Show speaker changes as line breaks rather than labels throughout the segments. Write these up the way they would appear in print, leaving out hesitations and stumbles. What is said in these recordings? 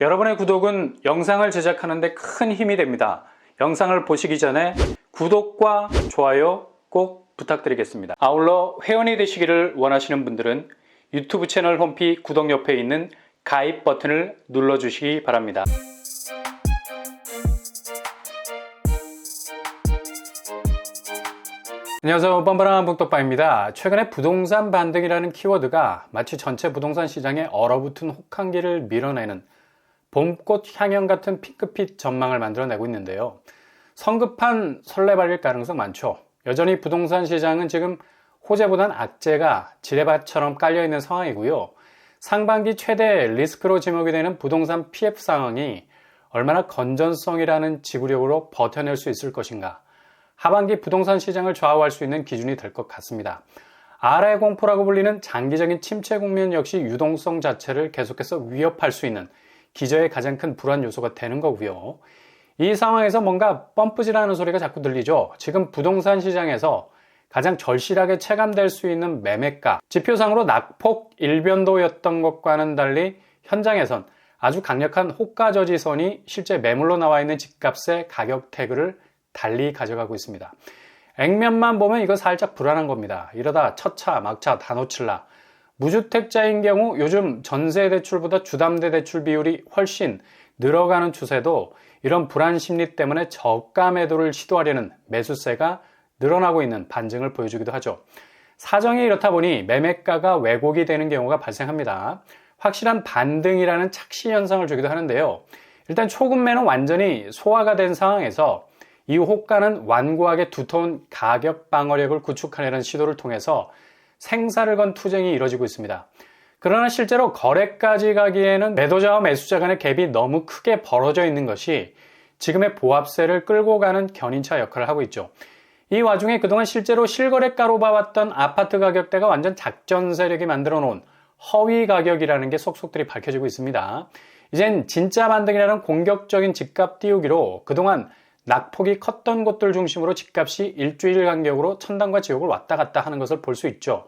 여러분의 구독은 영상을 제작하는 데 큰 힘이 됩니다. 영상을 보시기 전에 구독과 좋아요 꼭 부탁드리겠습니다. 아울러 회원이 되시기를 원하시는 분들은 유튜브 채널 홈피 구독 옆에 있는 가입 버튼을 눌러주시기 바랍니다. 안녕하세요, 뻔뻔한 북덕바입니다. 최근에 부동산 반등이라는 키워드가 마치 전체 부동산 시장에 얼어붙은 혹한기를 밀어내는 봄꽃 향연 같은 핑크빛 전망을 만들어내고 있는데요. 성급한 설레발일 가능성 많죠. 여전히 부동산 시장은 지금 호재보단 악재가 지뢰밭처럼 깔려있는 상황이고요. 상반기 최대 리스크로 지목이 되는 부동산 PF 상황이 얼마나 건전성이라는 지구력으로 버텨낼 수 있을 것인가, 하반기 부동산 시장을 좌우할 수 있는 기준이 될 것 같습니다. 아래 공포라고 불리는 장기적인 침체 국면 역시 유동성 자체를 계속해서 위협할 수 있는 기저의 가장 큰 불안 요소가 되는 거고요. 이 상황에서 뭔가 펌프질하는 소리가 자꾸 들리죠. 지금 부동산 시장에서 가장 절실하게 체감될 수 있는 매매가, 지표상으로 낙폭 일변도였던 것과는 달리 현장에선 아주 강력한 호가 저지선이 실제 매물로 나와 있는 집값의 가격 태그를 달리 가져가고 있습니다. 액면만 보면 이거 살짝 불안한 겁니다. 이러다 첫차, 막차 다 놓칠라. 무주택자인 경우 요즘 전세대출보다 주담대 대출 비율이 훨씬 늘어가는 추세도 이런 불안 심리 때문에 저가 매도를 시도하려는 매수세가 늘어나고 있는 반증을 보여주기도 하죠. 사정이 이렇다 보니 매매가가 왜곡이 되는 경우가 발생합니다. 확실한 반등이라는 착시 현상을 주기도 하는데요. 일단 초급매는 완전히 소화가 된 상황에서 이 호가는 완고하게 두터운 가격 방어력을 구축하려는 시도를 통해서 생사를 건 투쟁이 이뤄지고 있습니다. 그러나 실제로 거래까지 가기에는 매도자와 매수자 간의 갭이 너무 크게 벌어져 있는 것이 지금의 보합세를 끌고 가는 견인차 역할을 하고 있죠. 이 와중에 그동안 실제로 실거래가로 봐왔던 아파트 가격대가 완전 작전 세력이 만들어 놓은 허위 가격이라는 게 속속들이 밝혀지고 있습니다. 이젠 진짜 반등이라는 공격적인 집값 띄우기로 그동안 낙폭이 컸던 곳들 중심으로 집값이 일주일 간격으로 천당과 지옥을 왔다 갔다 하는 것을 볼 수 있죠.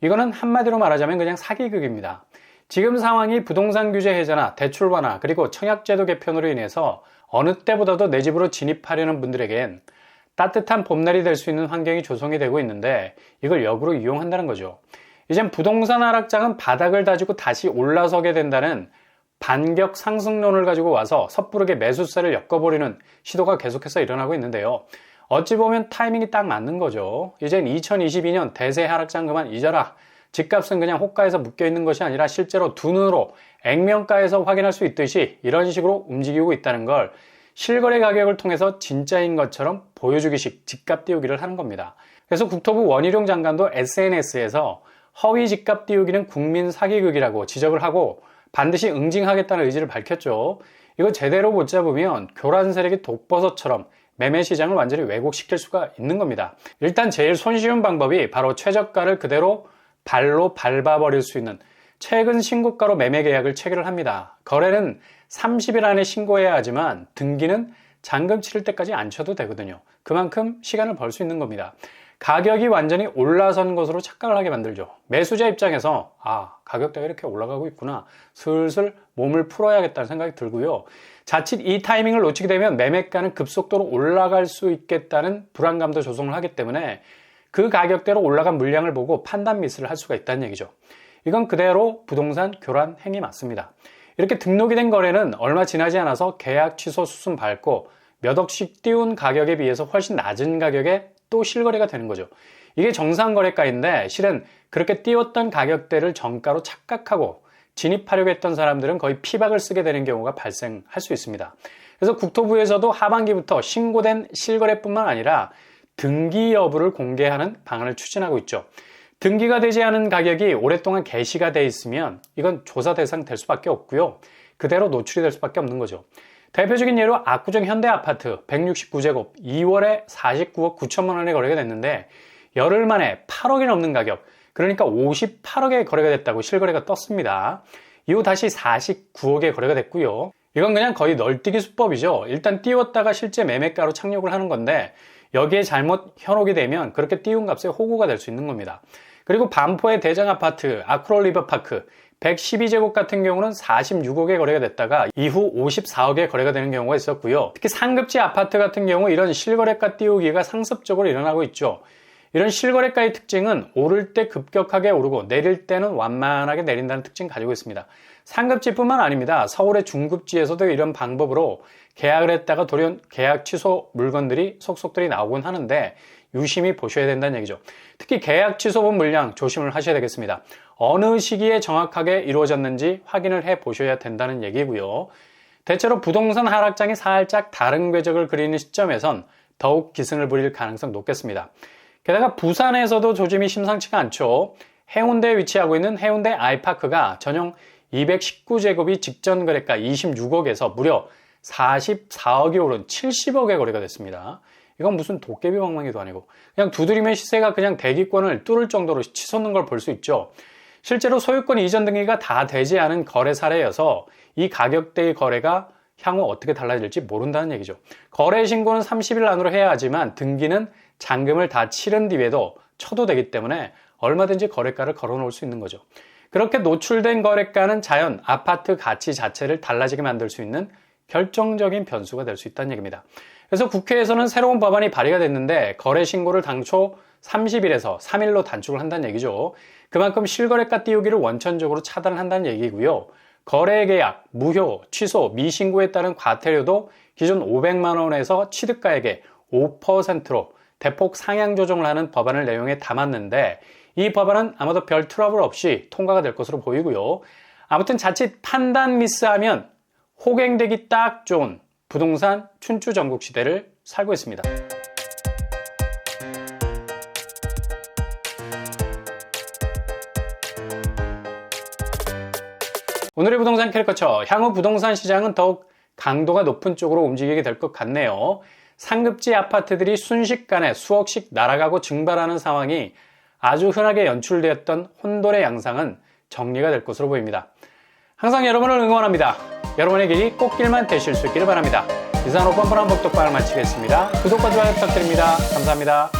이거는 한마디로 말하자면 그냥 사기극입니다. 지금 상황이 부동산 규제 해제나 대출 완화 그리고 청약제도 개편으로 인해서 어느 때보다도 내 집으로 진입하려는 분들에겐 따뜻한 봄날이 될 수 있는 환경이 조성이 되고 있는데 이걸 역으로 이용한다는 거죠. 이젠 부동산 하락장은 바닥을 다지고 다시 올라서게 된다는 반격 상승론을 가지고 와서 섣부르게 매수세를 엮어버리는 시도가 계속해서 일어나고 있는데요. 어찌 보면 타이밍이 딱 맞는 거죠. 이젠 2022년 대세 하락장 그만 잊어라. 집값은 그냥 호가에서 묶여있는 것이 아니라 실제로 두 눈으로 액면가에서 확인할 수 있듯이 이런 식으로 움직이고 있다는 걸 실거래 가격을 통해서 진짜인 것처럼 보여주기식 집값 띄우기를 하는 겁니다. 그래서 국토부 원희룡 장관도 SNS에서 허위 집값 띄우기는 국민 사기극이라고 지적을 하고 반드시 응징하겠다는 의지를 밝혔죠. 이거 제대로 못 잡으면 교란 세력이 독버섯처럼 매매 시장을 완전히 왜곡시킬 수가 있는 겁니다. 일단 제일 손쉬운 방법이 바로 최저가를 그대로 발로 밟아버릴 수 있는 최근 신고가로 매매 계약을 체결을 합니다. 거래는 30일 안에 신고해야 하지만 등기는 잔금 치를 때까지 안 쳐도 되거든요. 그만큼 시간을 벌 수 있는 겁니다. 가격이 완전히 올라선 것으로 착각을 하게 만들죠. 매수자 입장에서 가격대가 이렇게 올라가고 있구나, 슬슬 몸을 풀어야겠다는 생각이 들고요. 자칫 이 타이밍을 놓치게 되면 매매가는 급속도로 올라갈 수 있겠다는 불안감도 조성을 하기 때문에 그 가격대로 올라간 물량을 보고 판단 미스를 할 수가 있다는 얘기죠. 이건 그대로 부동산 교란 행위 맞습니다. 이렇게 등록이 된 거래는 얼마 지나지 않아서 계약 취소 수순 밟고 몇 억씩 띄운 가격에 비해서 훨씬 낮은 가격에 또 실거래가 되는 거죠. 이게 정상 거래가인데 실은 그렇게 띄웠던 가격대를 정가로 착각하고 진입하려고 했던 사람들은 거의 피박을 쓰게 되는 경우가 발생할 수 있습니다. 그래서 국토부에서도 하반기부터 신고된 실거래뿐만 아니라 등기 여부를 공개하는 방안을 추진하고 있죠. 등기가 되지 않은 가격이 오랫동안 게시가 돼 있으면 이건 조사 대상 될 수밖에 없고요. 그대로 노출이 될 수밖에 없는 거죠. 대표적인 예로 압구정 현대아파트 169제곱 2월에 49억 9천만 원에 거래가 됐는데 열흘 만에 8억이 넘는 가격, 그러니까 58억에 거래가 됐다고 실거래가 떴습니다. 이후 다시 49억에 거래가 됐고요. 이건 그냥 거의 널뛰기 수법이죠. 일단 띄웠다가 실제 매매가로 착륙을 하는 건데 여기에 잘못 현혹이 되면 그렇게 띄운 값에 호구가 될 수 있는 겁니다. 그리고 반포의 대장아파트, 아크롤리버파크 112제곱 같은 경우는 46억에 거래가 됐다가 이후 54억에 거래가 되는 경우가 있었고요. 특히 상급지 아파트 같은 경우 이런 실거래가 띄우기가 상습적으로 일어나고 있죠. 이런 실거래가의 특징은 오를 때 급격하게 오르고 내릴 때는 완만하게 내린다는 특징을 가지고 있습니다. 상급지뿐만 아닙니다. 서울의 중급지에서도 이런 방법으로 계약을 했다가 돌연 계약 취소 물건들이 속속들이 나오곤 하는데 유심히 보셔야 된다는 얘기죠. 특히 계약 취소분 물량 조심을 하셔야 되겠습니다. 어느 시기에 정확하게 이루어졌는지 확인을 해 보셔야 된다는 얘기고요. 대체로 부동산 하락장이 살짝 다른 궤적을 그리는 시점에선 더욱 기승을 부릴 가능성이 높겠습니다. 게다가 부산에서도 조짐이 심상치가 않죠. 해운대에 위치하고 있는 해운대 아이파크가 전용 219제곱이 직전 거래가 26억에서 무려 44억이 오른 70억에 거래가 됐습니다. 이건 무슨 도깨비 방망이도 아니고 그냥 두드리면 시세가 그냥 대기권을 뚫을 정도로 치솟는 걸 볼 수 있죠. 실제로 소유권 이전 등기가 다 되지 않은 거래 사례여서 이 가격대의 거래가 향후 어떻게 달라질지 모른다는 얘기죠. 거래 신고는 30일 안으로 해야 하지만 등기는 잔금을 다 치른 뒤에도 쳐도 되기 때문에 얼마든지 거래가를 걸어놓을 수 있는 거죠. 그렇게 노출된 거래가는 자연 아파트 가치 자체를 달라지게 만들 수 있는 결정적인 변수가 될 수 있다는 얘기입니다. 그래서 국회에서는 새로운 법안이 발의가 됐는데 거래 신고를 당초 30일에서 3일로 단축을 한다는 얘기죠. 그만큼 실거래가 띄우기를 원천적으로 차단을 한다는 얘기고요. 거래 계약, 무효, 취소, 미신고에 따른 과태료도 기존 500만 원에서 취득가액의 5%로 대폭 상향 조정을 하는 법안을 내용에 담았는데 이 법안은 아마도 별 트러블 없이 통과가 될 것으로 보이고요. 아무튼 자칫 판단 미스하면 호갱되기 딱 좋은 부동산 춘추 전국 시대를 살고 있습니다. 오늘의 부동산 캐릭터처, 향후 부동산 시장은 더욱 강도가 높은 쪽으로 움직이게 될 것 같네요. 상급지 아파트들이 순식간에 수억씩 날아가고 증발하는 상황이 아주 흔하게 연출되었던 혼돈의 양상은 정리가 될 것으로 보입니다. 항상 여러분을 응원합니다. 여러분의 길이 꽃길만 되실 수 있기를 바랍니다. 이상으로 뻔뻔한 복덕방을 마치겠습니다. 구독과 좋아요 부탁드립니다. 감사합니다.